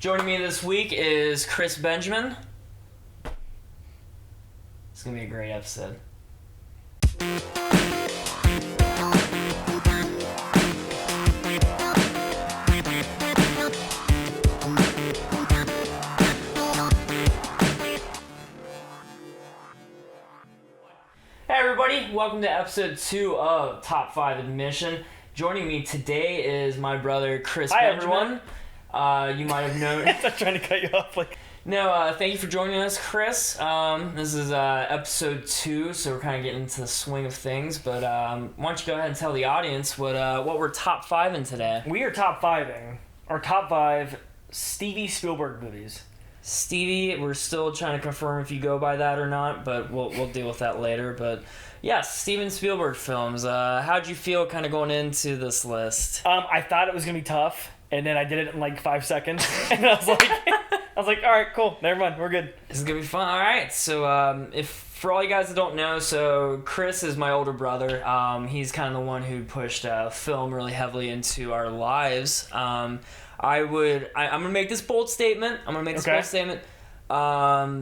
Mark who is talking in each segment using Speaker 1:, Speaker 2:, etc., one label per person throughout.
Speaker 1: Joining me this week is Chris Benjamin. It's going to be a great episode. Hey everybody, welcome to episode 2 of Top 5 Admission. Joining me today is my brother Chris Benjamin.
Speaker 2: Everyone.
Speaker 1: You might have known...
Speaker 2: I'm trying to cut you off.
Speaker 1: No, thank you for joining us, Chris. This is episode 2, so we're kind of getting into the swing of things. But why don't you go ahead and tell the audience what we're top 5-ing today?
Speaker 2: We are top 5-ing our top 5 Steven Spielberg movies.
Speaker 1: Stevie, we're still trying to confirm if you go by that or not, but we'll deal with that later. But yes, Steven Spielberg films. How'd you feel kind of going into this list?
Speaker 2: I thought it was gonna be tough, and then I did it in like 5 seconds, and I was like, all right, cool, never mind, we're good.
Speaker 1: This is gonna be fun. All right, so if for all you guys that don't know, so Chris is my older brother. He's kind of the one who pushed film really heavily into our lives. I'm gonna make this bold statement.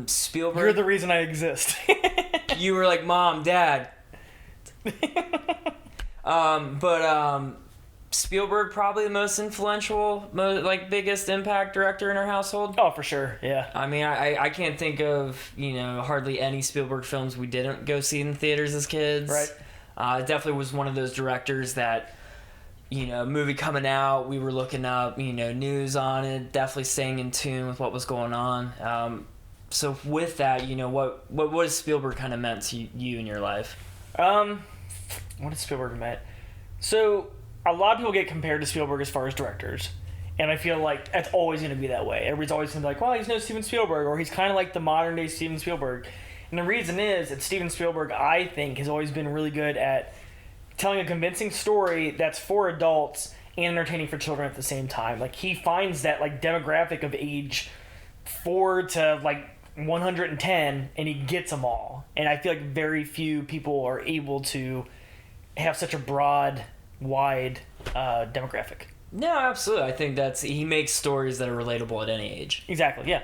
Speaker 1: Spielberg.
Speaker 2: You're the reason I exist.
Speaker 1: You were like, Mom, Dad. Spielberg probably the most influential, biggest impact director in our household.
Speaker 2: Oh, for sure, yeah.
Speaker 1: I mean, I can't think of hardly any Spielberg films we didn't go see in theaters as kids.
Speaker 2: Right.
Speaker 1: It definitely was one of those directors that. Movie coming out, we were looking up, news on it, definitely staying in tune with what was going on. So with that, what has Spielberg kind of meant to you in your life?
Speaker 2: What has Spielberg meant? So, a lot of people get compared to Spielberg as far as directors. And I feel like that's always going to be that way. Everybody's always going to be like, well, he's no Steven Spielberg, or he's kind of like the modern day Steven Spielberg. And the reason is that Steven Spielberg, I think, has always been really good at telling a convincing story that's for adults and entertaining for children at the same time. Like, he finds that demographic of age 4 to 110, and he gets them all. And I feel like very few people are able to have such a broad, wide demographic.
Speaker 1: No, absolutely. I think he makes stories that are relatable at any age.
Speaker 2: Exactly, yeah.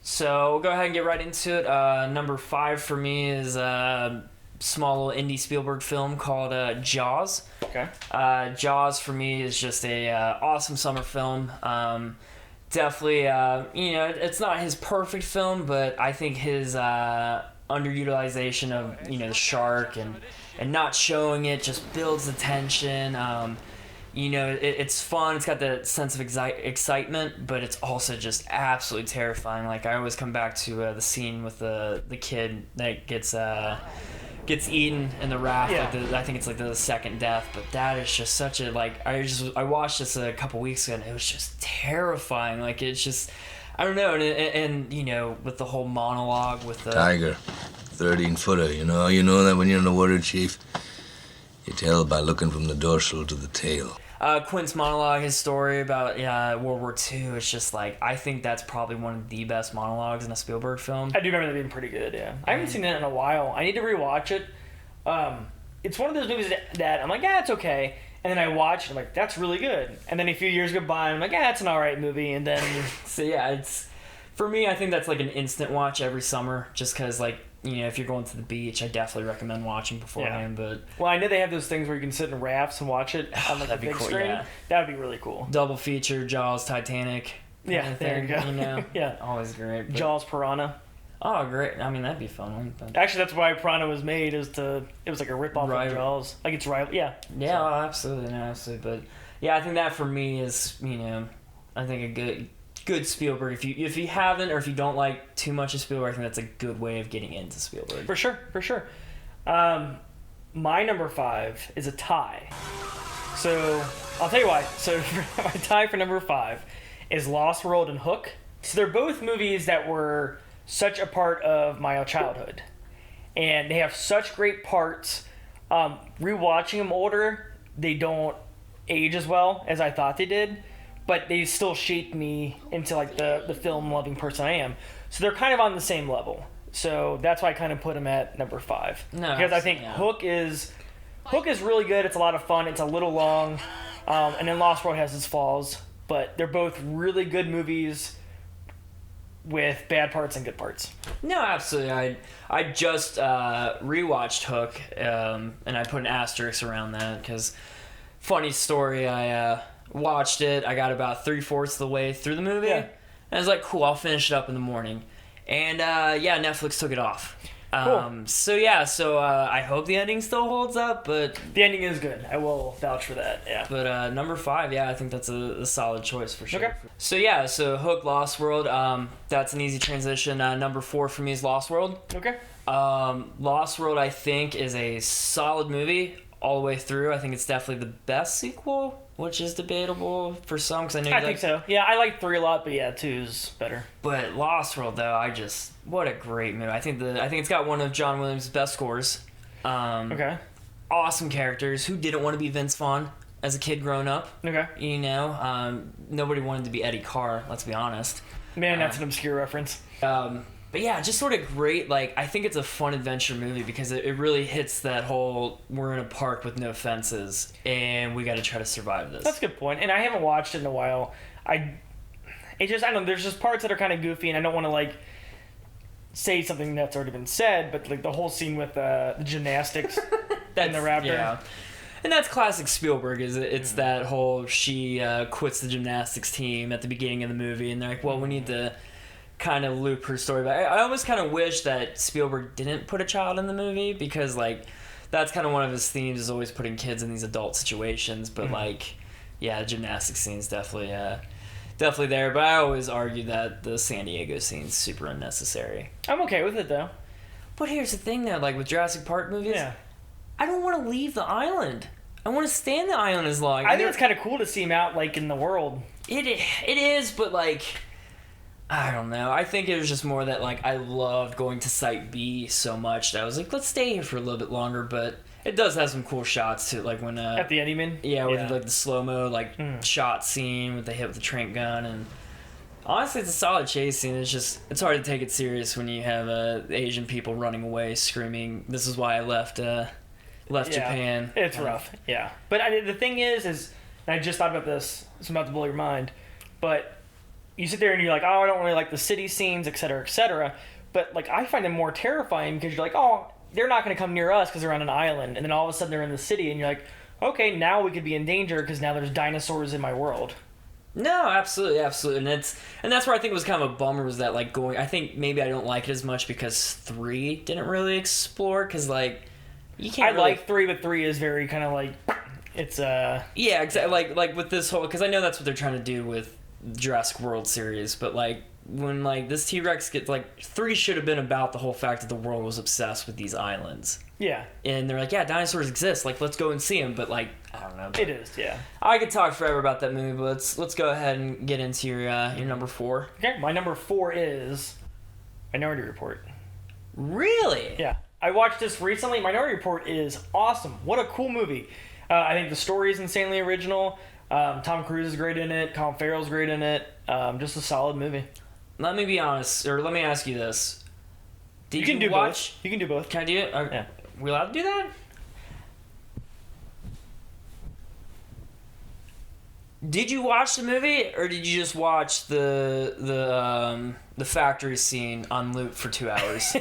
Speaker 1: So we'll go ahead and get right into it. Number 5 for me is small little indie Spielberg film called Jaws.
Speaker 2: Okay.
Speaker 1: Jaws for me is just a awesome summer film. Definitely, it's not his perfect film, but I think his underutilization of the shark and not showing it just builds the tension. It's fun. It's got the sense of excitement, but it's also just absolutely terrifying. Like, I always come back to the scene with the kid that gets eaten in the raft.
Speaker 2: Yeah.
Speaker 1: I think it's the second death, but that is just such a I watched this a couple weeks ago and it was just terrifying. It's just, I don't know, and with the whole monologue with the
Speaker 3: tiger, 13-footer. You know that when you're in the water, Chief, you tell by looking from the dorsal to the tail.
Speaker 1: Quint's monologue, his story about World War II, it's just I think that's probably one of the best monologues in a Spielberg film.
Speaker 2: I do remember that being pretty good, yeah. I haven't seen that in a while. I need to rewatch it. It's one of those movies that I'm like, yeah, it's okay. And then I watch it, I'm like, that's really good. And then a few years go by, and I'm like, yeah, it's an alright movie. And then...
Speaker 1: So yeah, for me, I think that's an instant watch every summer, just because if you're going to the beach, I definitely recommend watching beforehand.
Speaker 2: Yeah.
Speaker 1: But
Speaker 2: well, I know they have those things where you can sit in rafts and watch it on a big screen. Yeah. That would be really cool.
Speaker 1: Double feature, Jaws, Titanic.
Speaker 2: Yeah, there you go. Yeah,
Speaker 1: always great. But...
Speaker 2: Jaws, Piranha.
Speaker 1: Oh, great! I mean, that'd be a fun one. But...
Speaker 2: Actually, that's why Piranha was made. It was like a rip off of Jaws. It's rival. Yeah.
Speaker 1: Yeah, so. Absolutely, absolutely. But yeah, I think that for me is I think a good Spielberg. If you haven't, or if you don't like too much of Spielberg, I think that's a good way of getting into Spielberg.
Speaker 2: For sure. My number 5 is a tie. So I'll tell you why. So my tie for number 5 is Lost World and Hook. So they're both movies that were such a part of my childhood, and they have such great parts. Rewatching them older, they don't age as well as I thought they did, but they still shaped me into the film loving person I am. So they're kind of on the same level. So that's why I kind of put them at number 5.
Speaker 1: No,
Speaker 2: because I think Hook is really good. It's a lot of fun. It's a little long, and then Lost World has its flaws. but they're both really good movies with bad parts and good parts.
Speaker 1: No, absolutely. I just rewatched Hook, and I put an asterisk around that because, funny story, I watched it. I got about 3/4 of the way through the movie, and I was like, cool, I'll finish it up in the morning. And Netflix took it off.
Speaker 2: Cool.
Speaker 1: So I hope the ending still holds up, but
Speaker 2: the ending is good. I will vouch for that. Yeah.
Speaker 1: But number 5, I think that's a solid choice for sure.
Speaker 2: Okay.
Speaker 1: So Hook, Lost World. That's an easy transition. Number 4 for me is Lost World.
Speaker 2: Okay.
Speaker 1: Lost World, I think, is a solid movie all the way through. I think it's definitely the best sequel, which is debatable for some because I know.
Speaker 2: I think so. Yeah, I like 3 a lot, but yeah, 2's better.
Speaker 1: But Lost World, though, what a great movie. I think it's got one of John Williams' best scores.
Speaker 2: Okay.
Speaker 1: Awesome characters. Who didn't want to be Vince Vaughn as a kid growing up?
Speaker 2: Okay.
Speaker 1: You know, nobody wanted to be Eddie Carr. Let's be honest.
Speaker 2: Man, that's an obscure reference.
Speaker 1: But yeah, just sort of great. Like, I think it's a fun adventure movie because it really hits that whole we're in a park with no fences and we got to try to survive this.
Speaker 2: That's a good point. And I haven't watched it in a while. I don't know. There's just parts that are kind of goofy, and I don't want to like say something that's already been said. But like the whole scene with the gymnastics and the raptor.
Speaker 1: Yeah. And that's classic Spielberg. It's that whole she quits the gymnastics team at the beginning of the movie, and they're like, well, we need to kind of loop her story back. I almost kind of wish that Spielberg didn't put a child in the movie because like that's kind of one of his themes is always putting kids in these adult situations. But like, yeah, the gymnastics scene's definitely there. But I always argue that the San Diego scene's super unnecessary.
Speaker 2: I'm okay with it though.
Speaker 1: But here's the thing though, like with Jurassic Park movies, I don't want to leave the island. I want to stay in the island as long.
Speaker 2: I think it's kind of cool to see him out like in the world.
Speaker 1: It is, but like, I don't know. I think it was just more that like I loved going to Site B so much that I was like, let's stay here for a little bit longer. But it does have some cool shots too, like when
Speaker 2: at the end, you mean?
Speaker 1: Yeah, with like the slow mo shot scene with the hit with the trank gun, and honestly, it's a solid chase scene. It's hard to take it serious when you have Asian people running away screaming, "This is why I left Japan."
Speaker 2: It's rough, yeah. But the thing is, and I just thought about this. It's about to blow your mind, but you sit there and you're like, oh, I don't really like the city scenes, et cetera, et cetera. But like, I find them more terrifying because you're like, oh, they're not going to come near us because they're on an island, and then all of a sudden they're in the city, and you're like, okay, now we could be in danger because now there's dinosaurs in my world.
Speaker 1: No, absolutely, and that's where I think it was kind of a bummer was that like going. I think maybe I don't like it as much because 3 didn't really explore because like you can't.
Speaker 2: Like 3, but 3 is very kind of like it's
Speaker 1: yeah, exactly like with this whole because I know that's what they're trying to do with Jurassic World series, but like when like this T-Rex gets like 3 should have been about the whole fact that the world was obsessed with these islands. Yeah. And they're like, yeah, dinosaurs exist. Like, let's go and see them. But like, I don't know.
Speaker 2: It is, yeah.
Speaker 1: I could talk forever about that movie, but let's go ahead and get into your number 4.
Speaker 2: Okay, my number 4 is Minority Report.
Speaker 1: Really?
Speaker 2: Yeah. I watched this recently. Minority Report is awesome. What a cool movie. I think the story is insanely original. Tom Cruise is great in it. Colin Farrell's great in it. Just a solid movie.
Speaker 1: Let me be honest, or let me ask you this.
Speaker 2: You can do both. You can do both.
Speaker 1: Can I do it?
Speaker 2: Yeah.
Speaker 1: Are we allowed to do that? Did you watch the movie, or did you just watch the factory scene on loop for 2 hours?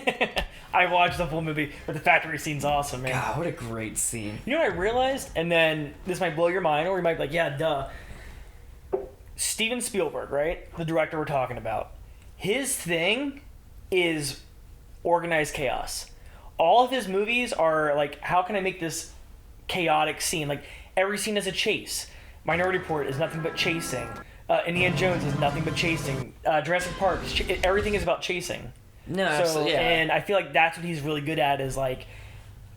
Speaker 2: I watched the full movie, but the factory scene's awesome, man.
Speaker 1: God, what a great scene.
Speaker 2: You know what I realized? And then this might blow your mind, or you might be like, yeah, duh. Steven Spielberg, right? The director we're talking about. His thing is organized chaos. All of his movies are like, how can I make this chaotic scene? Like, every scene is a chase. Minority Report is nothing but chasing. Indiana Jones is nothing but chasing. Jurassic Park, everything is about chasing.
Speaker 1: No, absolutely, yeah.
Speaker 2: And I feel like that's what he's really good at is like,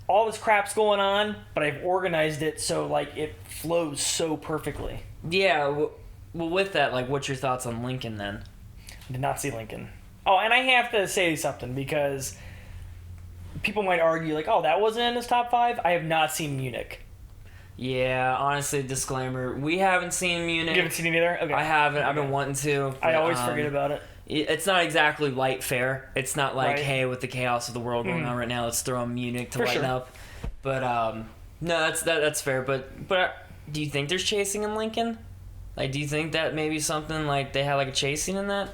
Speaker 2: all this crap's going on, but I've organized it so like it flows so perfectly.
Speaker 1: Yeah, well with that, like, what's your thoughts on Lincoln then?
Speaker 2: I did not see Lincoln. Oh, and I have to say something because people might argue like, oh, that wasn't in his top 5. I have not seen Munich.
Speaker 1: Yeah, honestly, disclaimer, we haven't seen Munich.
Speaker 2: You haven't seen it either? Okay.
Speaker 1: I haven't. I've been wanting to.
Speaker 2: But, I always forget about it.
Speaker 1: It's not exactly light fare. It's not like, hey, with the chaos of the world going on right now, let's throw in Munich to lighten up. But no, that's fair. But do you think there's chasing in Lincoln? Like, do you think that maybe something like they had like a chase scene in that?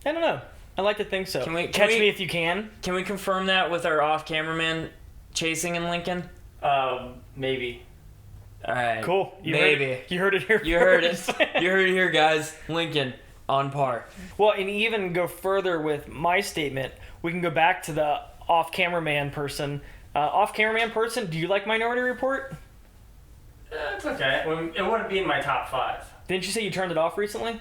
Speaker 2: I don't know. I like to think so.
Speaker 1: Catch
Speaker 2: Me If You Can?
Speaker 1: Can we confirm that with our off-cameraman chasing in Lincoln?
Speaker 2: Maybe.
Speaker 1: All right.
Speaker 2: Cool. You heard it here.
Speaker 1: You heard it. You heard it here, guys. Lincoln on par.
Speaker 2: Well, and even go further with my statement, we can go back to the off-cameraman person. Off-cameraman person, do you like Minority Report?
Speaker 4: It's okay. It wouldn't be in my top 5.
Speaker 2: Didn't you say you turned it off recently?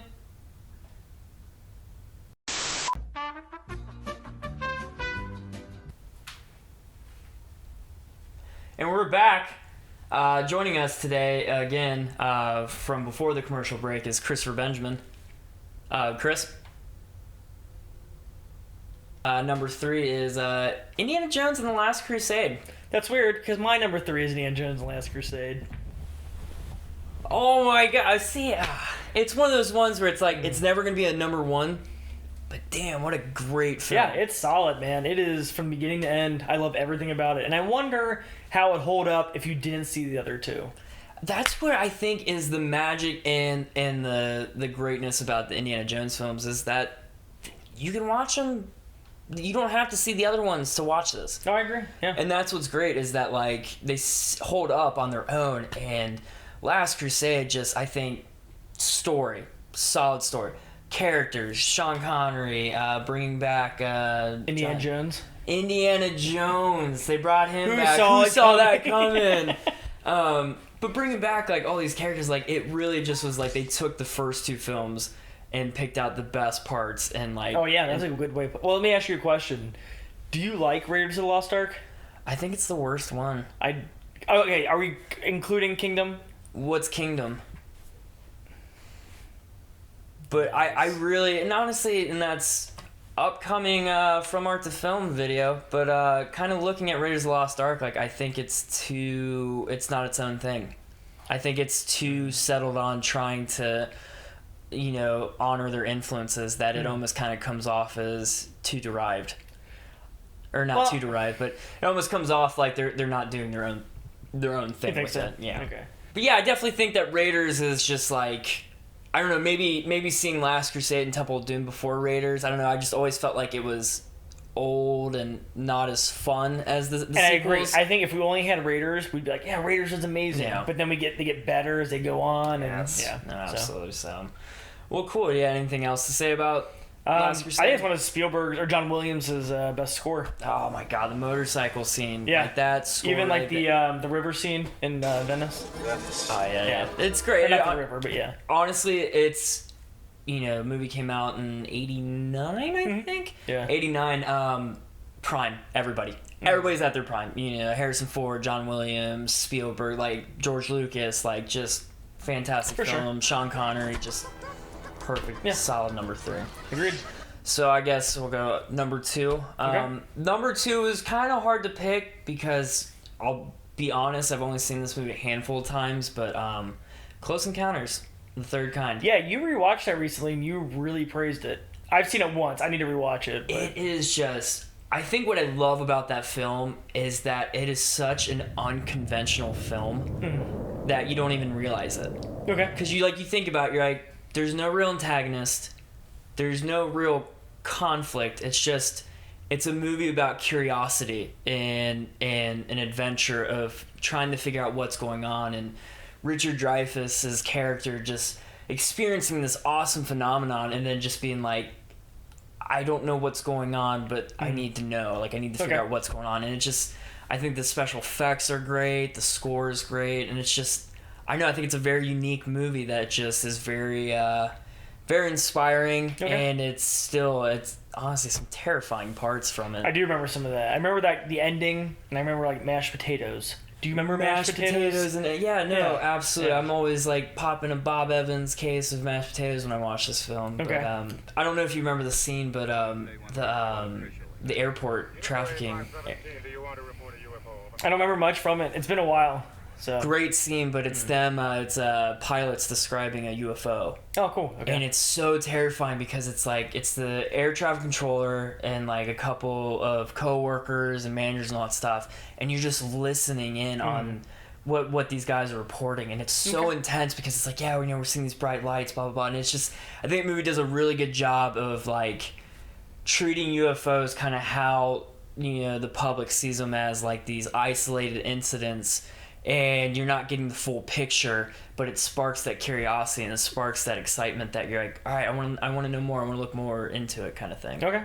Speaker 1: And we're back. Joining us today again from before the commercial break is Christopher Benjamin. Chris? Number 3 is Indiana Jones and the Last Crusade.
Speaker 2: That's weird, because my number 3 is Indiana Jones and the Last Crusade.
Speaker 1: Oh my god, see, it's one of those ones where it's like, it's never going to be a number 1, but damn, what a great film.
Speaker 2: Yeah, it's solid, man. It is from beginning to end. I love everything about it, and I wonder how it'd hold up if you didn't see the other two.
Speaker 1: That's what I think is the magic and the greatness about the Indiana Jones films, is that you can watch them. You don't have to see the other ones to watch this.
Speaker 2: Oh, I agree. Yeah.
Speaker 1: And that's what's great, is that like they hold up on their own. And Last Crusade, just, I think, solid story, characters, Sean Connery, bringing back
Speaker 2: Indiana Jones.
Speaker 1: They brought him back. Who saw that coming? But bringing back like all these characters, like it really just was like they took the first 2 films and picked out the best parts and like.
Speaker 2: Oh yeah, that's a good way. Well, let me ask you a question. Do you like Raiders of the Lost Ark?
Speaker 1: I think it's the worst one.
Speaker 2: Okay, are we including Kingdom?
Speaker 1: What's Kingdom? But I really, and honestly, and that's upcoming From Art to Film video, but kind of looking at Raiders of the Lost Ark, like I think it's not its own thing. I think it's too settled on trying to, honor their influences, that it almost kind of comes off as too derived. Or not too derived, but it almost comes off like they're not doing their own thing with it. Yeah.
Speaker 2: Okay.
Speaker 1: But yeah, I definitely think that Raiders is just like, I don't know, maybe seeing Last Crusade and Temple of Doom before Raiders. I don't know, I just always felt like it was old and not as fun as the sequels.
Speaker 2: I agree. I think if we only had Raiders, we'd be like, yeah, Raiders is amazing.
Speaker 1: Yeah.
Speaker 2: But then they get better as they go on. And
Speaker 1: Absolutely. So, well, cool. Yeah, anything else to say about Last Crusade?
Speaker 2: I think it's one of Spielberg or John Williams' best score.
Speaker 1: Oh my god, the motorcycle scene.
Speaker 2: Yeah.
Speaker 1: Like that score.
Speaker 2: Even like the river scene in Venice.
Speaker 1: Oh yeah. It's great.
Speaker 2: Or not the river, but yeah.
Speaker 1: Honestly, it's, the movie came out in 89, I think?
Speaker 2: Yeah.
Speaker 1: 89, prime, everybody. Everybody's at their prime. Harrison Ford, John Williams, Spielberg, like George Lucas, like just fantastic film. Sure. Sean Connery, just perfect, solid number 3.
Speaker 2: Agreed.
Speaker 1: So I guess we'll go number 2.
Speaker 2: Okay.
Speaker 1: Number 2 is kind of hard to pick because I'll be honest, I've only seen this movie a handful of times, but Close Encounters, the Third Kind.
Speaker 2: Yeah, you rewatched that recently and you really praised it. I've seen it once. I need to rewatch it. But...
Speaker 1: It is just... I think what I love about that film is that it is such an unconventional film that you don't even realize it.
Speaker 2: Okay.
Speaker 1: Because you think about it, you're like, there's no real antagonist. There's no real conflict. It's a movie about curiosity and an adventure of trying to figure out what's going on, and Richard Dreyfuss's character just experiencing this awesome phenomenon and then just being like, I don't know what's going on, but I need to know. Like, I need to figure out what's going on. And it just, I think the special effects are great, the score is great, and it's just, I think it's a very unique movie that just is very, very inspiring, and it's honestly some terrifying parts from it.
Speaker 2: I do remember some of that. I remember the ending, and I remember like mashed potatoes. Do you remember mashed potatoes?
Speaker 1: Absolutely. Yeah. I'm always like popping a Bob Evans case of mashed potatoes when I watch this film.
Speaker 2: Okay.
Speaker 1: But, I don't know if you remember the scene, but the airport trafficking.
Speaker 2: I don't remember much from it. It's been a while. So
Speaker 1: great scene, but it's them. It's pilots describing a UFO.
Speaker 2: Oh, cool. Okay.
Speaker 1: And it's so terrifying because it's the air traffic controller and like a couple of coworkers and managers and all that stuff, and you're just listening in on what these guys are reporting, and it's so intense because it's like, yeah, we're seeing these bright lights, blah blah blah, and it's just, I think the movie does a really good job of like treating UFOs kind of how the public sees them as like these isolated incidents, and you're not getting the full picture, but it sparks that curiosity and it sparks that excitement that you're like, all right, I want to know more, I want to look more into it, kind of thing.
Speaker 2: Okay.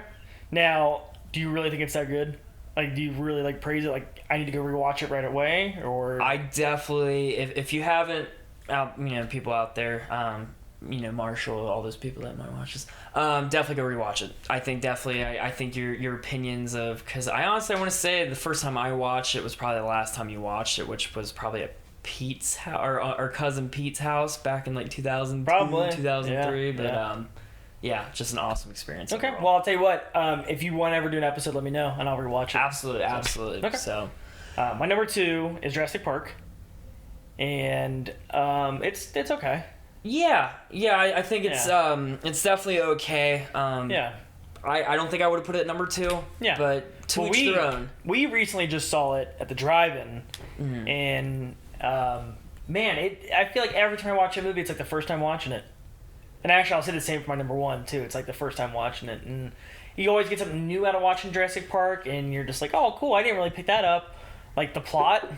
Speaker 2: Now, do you really think it's that good? Like, do you really like praise it? Like, I need to go rewatch it right away, or
Speaker 1: I definitely, if you haven't, people out there, Marshall, all those people that might watch this, definitely go rewatch it. I think I think your opinions of, because I honestly want to say the first time I watched it was probably the last time you watched it, which was probably at Pete's house, or our cousin Pete's house back in like 2002,
Speaker 2: probably
Speaker 1: 2003,
Speaker 2: yeah,
Speaker 1: but
Speaker 2: yeah.
Speaker 1: Yeah, just an awesome experience.
Speaker 2: Okay,
Speaker 1: overall.
Speaker 2: well, I'll tell you what. If you want to ever do an episode, let me know, and I'll rewatch it.
Speaker 1: Absolutely.
Speaker 2: Okay.
Speaker 1: So,
Speaker 2: my number 2 is Jurassic Park, and it's okay.
Speaker 1: Yeah. I think it's definitely okay.
Speaker 2: Yeah.
Speaker 1: I don't think I would have put it at number 2.
Speaker 2: Yeah.
Speaker 1: But to each their own.
Speaker 2: We recently just saw it at the drive-in, and man, I feel like every time I watch a movie, it's like the first time watching it. And actually, I'll say the same for my number 1 too. It's like the first time watching it, and you always get something new out of watching Jurassic Park, and you're just like, oh, cool, I didn't really pick that up, like the plot.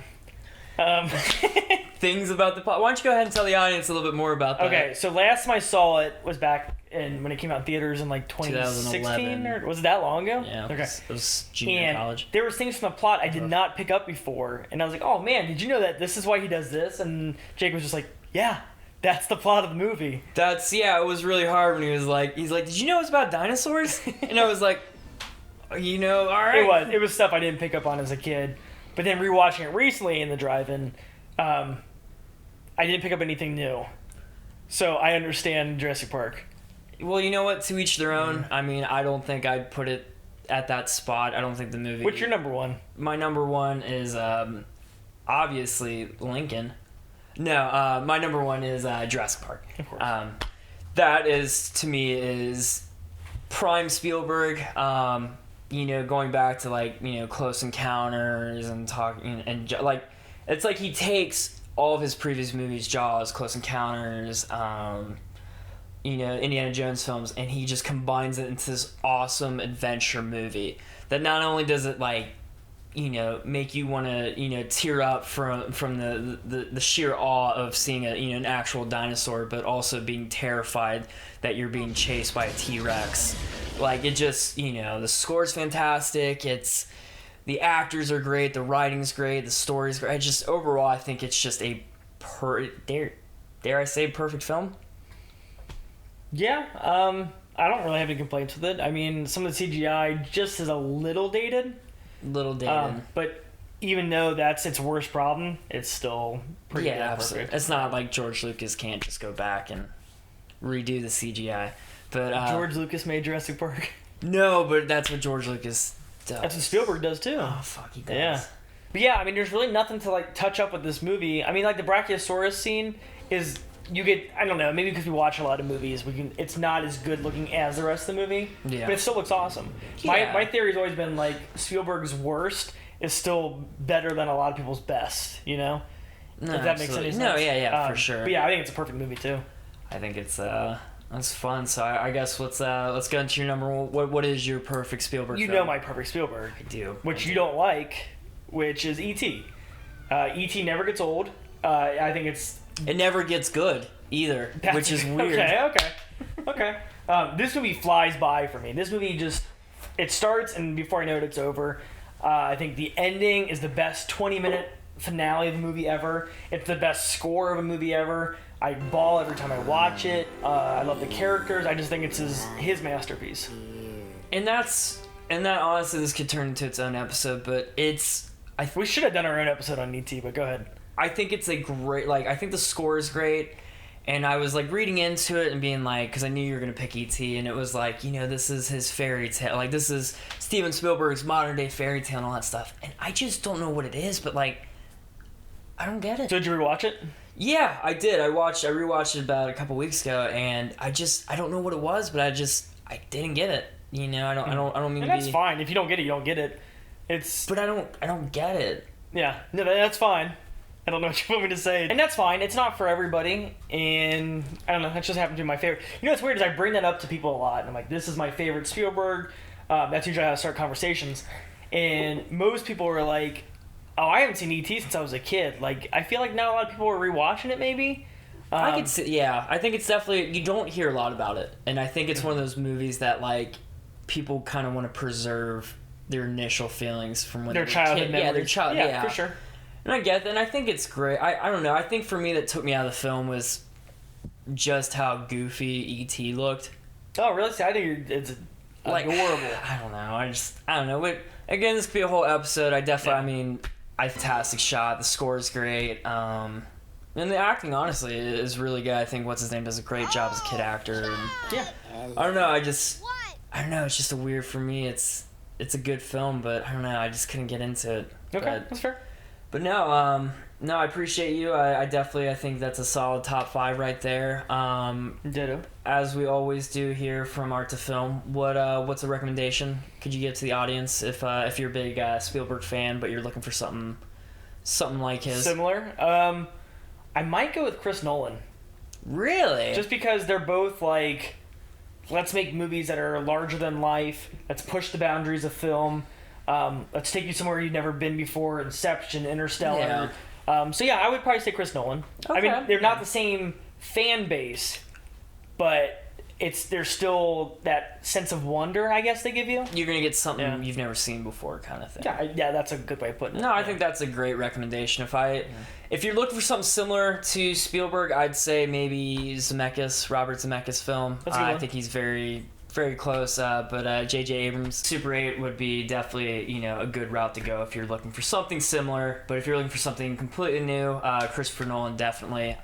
Speaker 1: Things about the plot. Why don't you go ahead and tell the audience a little bit more about that?
Speaker 2: Okay, so last time I saw it was back when it came out in theaters in like 2016, or was it that long ago?
Speaker 1: Yeah.
Speaker 2: Okay.
Speaker 1: It was junior college.
Speaker 2: There was things from the plot I did not pick up before, and I was like, oh man, did you know that this is why he does this? And Jake was just like, yeah. That's the plot of the movie.
Speaker 1: It was really hard when he's like, did you know it's about dinosaurs? And I was like, all right.
Speaker 2: It was stuff I didn't pick up on as a kid. But then rewatching it recently in the drive-in, I didn't pick up anything new. So I understand Jurassic Park.
Speaker 1: Well, you know what? To each their own. I mean, I don't think I'd put it at that spot. I don't think the movie...
Speaker 2: What's your number 1?
Speaker 1: My number 1 is obviously Lincoln. No, my number 1 is Jurassic Park.
Speaker 2: Of course.
Speaker 1: That is, to me, is prime Spielberg. Going back to like Close Encounters and talking and like, it's like he takes all of his previous movies, Jaws, Close Encounters, Indiana Jones films, and he just combines it into this awesome adventure movie that not only does it like make you want to tear up from the sheer awe of seeing an actual dinosaur, but also being terrified that you're being chased by a T-Rex. Like, it just, the score's fantastic. The actors are great, the writing's great, the story's great. Overall, I think it's just a dare I say perfect film.
Speaker 2: Yeah, I don't really have any complaints with it. I mean, some of the CGI just is a little dated. But even though that's its worst problem, it's still pretty
Speaker 1: absolutely. It's not like George Lucas can't just go back and redo the CGI. But
Speaker 2: George Lucas made Jurassic Park.
Speaker 1: No, but that's what George Lucas does.
Speaker 2: That's what Spielberg does too.
Speaker 1: Oh fuck, he does.
Speaker 2: Yeah. But yeah, I mean, there's really nothing to like touch up with this movie. I mean, like the Brachiosaurus scene is, you get, I don't know, maybe because we watch a lot of movies, it's not as good looking as the rest of the movie. Yeah. But it still looks awesome. Yeah. My theory's always been like Spielberg's worst is still better than a lot of people's best. No, if that makes any sense.
Speaker 1: No, yeah, for sure.
Speaker 2: But yeah, I think it's a perfect movie too.
Speaker 1: I think it's that's fun. So I guess let's go into your number 1. What is your perfect Spielberg film?
Speaker 2: You know my perfect Spielberg.
Speaker 1: I do.
Speaker 2: Which you don't like, which is E.T. E.T. never gets old. I think
Speaker 1: it never gets good either, which is weird.
Speaker 2: Okay. This movie flies by for me. This movie it starts, and before I know it, it's over. I think the ending is the best 20-minute finale of a movie ever. It's the best score of a movie ever. I bawl every time I watch it. I love the characters. I just think it's his masterpiece.
Speaker 1: And that honestly, this could turn into its own episode, but
Speaker 2: we should have done our own episode on E.T., but go ahead.
Speaker 1: I think it's a great, I think the score is great, and I was reading into it and being because I knew you were going to pick E.T., and it was this is his fairy tale, this is Steven Spielberg's modern day fairy tale and all that stuff, and I just don't know what it is, but I don't get it.
Speaker 2: So did you rewatch it?
Speaker 1: Yeah, I did. I rewatched it about a couple weeks ago, and I don't know what it was, but I didn't get it. I don't mean
Speaker 2: and
Speaker 1: to
Speaker 2: that's fine. If you don't get it, you don't get it.
Speaker 1: But I don't get it.
Speaker 2: Yeah, no, that's fine. I don't know what you want me to say. And that's fine. It's not for everybody. And I don't know. That just happened to be my favorite. You know what's weird is I bring that up to people a lot. And I'm like, this is my favorite Spielberg. That's usually how I start conversations. And most people were like, oh, I haven't seen E.T. since I was a kid. Like, I feel like now a lot of people are rewatching it maybe.
Speaker 1: I could see, yeah. I think it's definitely, you don't hear a lot about it. And I think it's one of those movies that, like, people kind of want to preserve their initial feelings from when
Speaker 2: their
Speaker 1: they were
Speaker 2: childhood memories.
Speaker 1: Yeah, their child. Yeah,
Speaker 2: for sure.
Speaker 1: And I get that, and I think it's great. I don't know. I think for me, that took me out of the film was just how goofy E.T. looked.
Speaker 2: Oh, really? See, I think it's
Speaker 1: like
Speaker 2: adorable.
Speaker 1: I don't know. I don't know. But again, this could be a whole episode. I definitely. I mean, fantastic shot. The score is great. And the acting, honestly, is really good. I think what's his name does a great job as a kid actor. And
Speaker 2: Yeah.
Speaker 1: I don't know. I don't know. It's just a weird for me. It's a good film, but I don't know. I just couldn't get into it.
Speaker 2: Okay, that's fair.
Speaker 1: But no, I appreciate you. I definitely, I think that's a solid top 5 right there.
Speaker 2: Ditto.
Speaker 1: As we always do here from Art to Film, what's a recommendation could you give to the audience if you're a big Spielberg fan, but you're looking for something like his?
Speaker 2: Similar. I might go with Chris Nolan.
Speaker 1: Really?
Speaker 2: Just because they're both like, let's make movies that are larger than life. Let's push the boundaries of film. Let's take you somewhere you've never been before. Inception, Interstellar.
Speaker 1: Yeah.
Speaker 2: So yeah, I would probably say Chris Nolan.
Speaker 1: Okay.
Speaker 2: I mean, they're not the same fan base, but there's still that sense of wonder, I guess, they give you.
Speaker 1: You're gonna get something you've never seen before, kind of thing.
Speaker 2: Yeah, that's a good way of putting it.
Speaker 1: No, I think that's a great recommendation. If you're looking for something similar to Spielberg, I'd say maybe Robert Zemeckis film. I think he's very, very close. But J.J. Abrams' Super 8 would be definitely a good route to go if you're looking for something similar. But if you're looking for something completely new, Christopher Nolan definitely.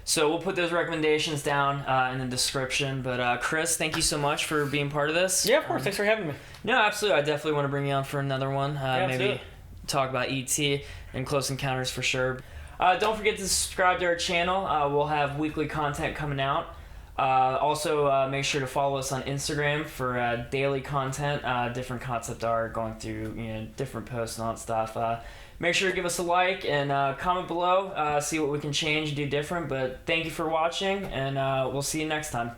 Speaker 1: So we'll put those recommendations down in the description. But Chris, thank you so much for being part of this.
Speaker 2: Yeah, of course. Thanks for having me.
Speaker 1: No, absolutely. I definitely want to bring you on for another one. Maybe talk about E.T. and Close Encounters for sure. Don't forget to subscribe to our channel. We'll have weekly content coming out. Also, make sure to follow us on Instagram for daily content, different concept art, going through different posts and all that stuff. Make sure to give us a like and comment below, see what we can change and do different. But thank you for watching, and we'll see you next time.